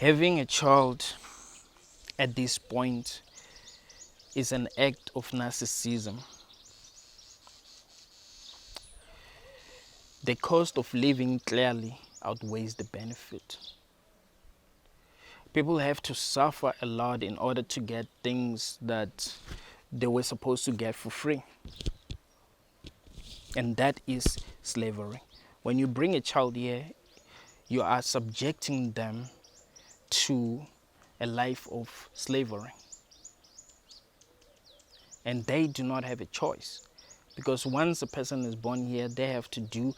Having a child at this point is an act of narcissism. The cost of living clearly outweighs the benefit. People have to suffer a lot in order to get things that they were supposed to get for free. And that is slavery. When you bring a child here, you are subjecting them to a life of slavery. And they do not have a choice. Because once a person is born here, they have to do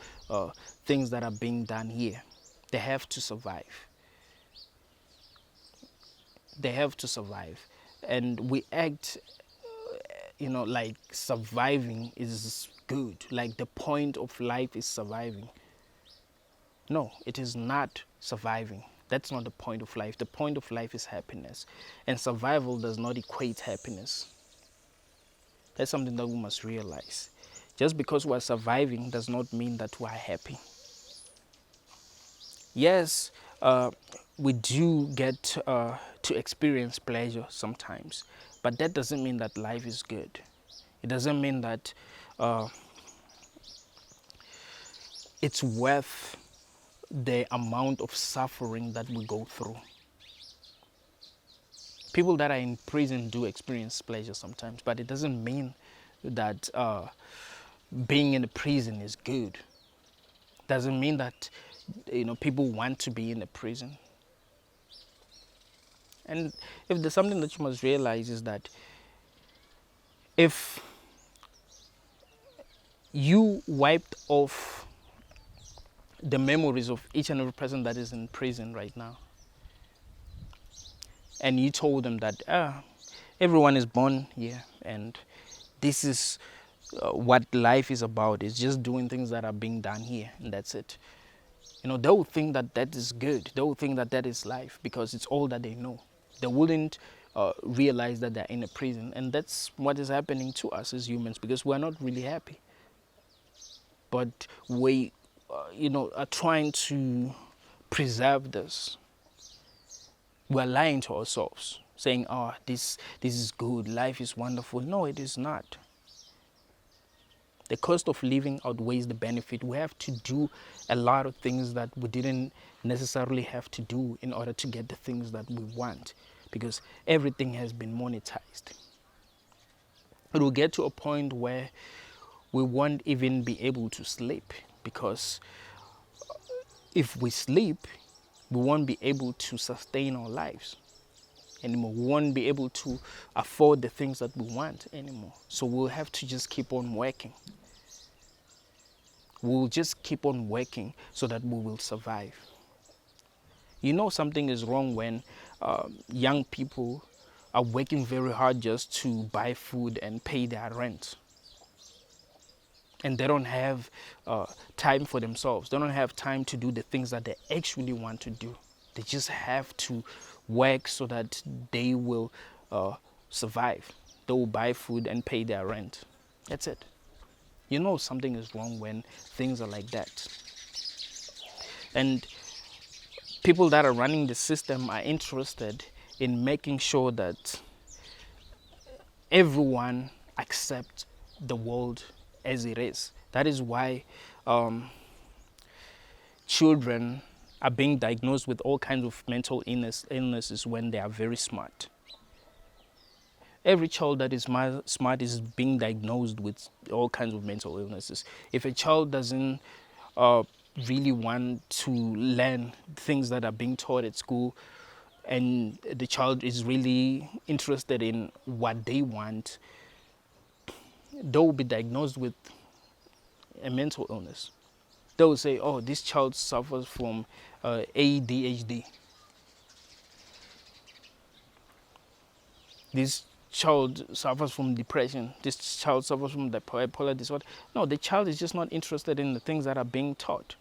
things that are being done here. They have to survive. They have to survive. And we act, like surviving is good. Like the point of life is surviving. No, it is not surviving. That's not the point of life. The point of life is happiness. And survival does not equate happiness. That's something that we must realize. Just because we're surviving does not mean that we're happy. Yes, we do get to experience pleasure sometimes, but that doesn't mean that life is good. It doesn't mean that it's worth the amount of suffering that we go through. People that are in prison do experience pleasure sometimes, but it doesn't mean that being in a prison is good. Doesn't mean that people want to be in a prison. And if there's something that you must realize is that if you wiped off the memories of each and every person that is in prison right now, and you told them that everyone is born here and this is what life is about, it's just doing things that are being done here and that's it. They will think that that is good. They will think that that is life because it's all that they know. They wouldn't realize that they're in a prison, and that's what is happening to us as humans because we're not really happy. But we, are trying to preserve this. We're lying to ourselves, saying, "Oh, this is good. Life is wonderful." No, it is not. The cost of living outweighs the benefit. We have to do a lot of things that we didn't necessarily have to do in order to get the things that we want, because everything has been monetized. It will get to a point where we won't even be able to sleep, because if we sleep, we won't be able to sustain our lives anymore. We won't be able to afford the things that we want anymore. So we'll have to just keep on working. We'll just keep on working so that we will survive. Something is wrong when young people are working very hard just to buy food and pay their rent. And they don't have time for themselves. They don't have time to do the things that they actually want to do. They just have to work so that they will survive. They will buy food and pay their rent. That's it. Something is wrong when things are like that. And people that are running the system are interested in making sure that everyone accepts the world as it is. That is why children are being diagnosed with all kinds of mental illnesses when they are very smart. Every child that is smart is being diagnosed with all kinds of mental illnesses. If a child doesn't really want to learn things that are being taught at school, and the child is really interested in what they want, they will be diagnosed with a mental illness. They will say, "Oh, this child suffers from ADHD. This child suffers from depression. This child suffers from bipolar disorder." No, the child is just not interested in the things that are being taught.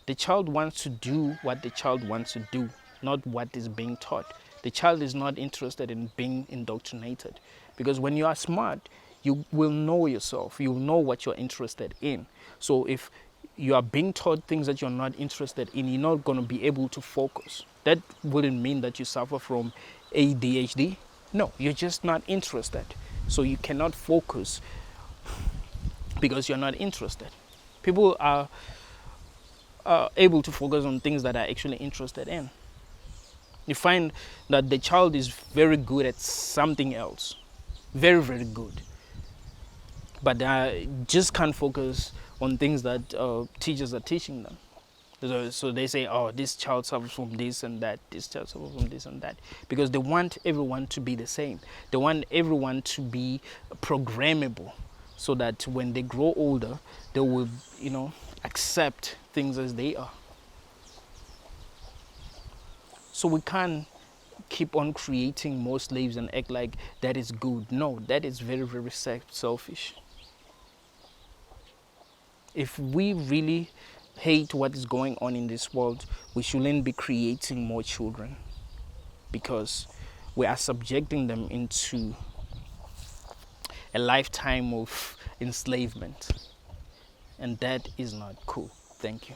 The child wants to do what the child wants to do, not what is being taught. The child is not interested in being indoctrinated, because when you are smart, you will know yourself. You will know what you're interested in. So if you are being taught things that you're not interested in, you're not going to be able to focus. That wouldn't mean that you suffer from ADHD. No, you're just not interested. So you cannot focus because you're not interested. People are able to focus on things that are actually interested in. You find that the child is very good at something else, very, very good, but just can't focus on things that teachers are teaching them. So they say, oh, this child suffers from this and that, this child suffers from this and that, because they want everyone to be the same. They want everyone to be programmable, so that when they grow older, they will, accept things as they are. So we can't keep on creating more slaves and act like that is good. No, that is very, very selfish. If we really hate what is going on in this world, we shouldn't be creating more children, because we are subjecting them into a lifetime of enslavement. And that is not cool. Thank you.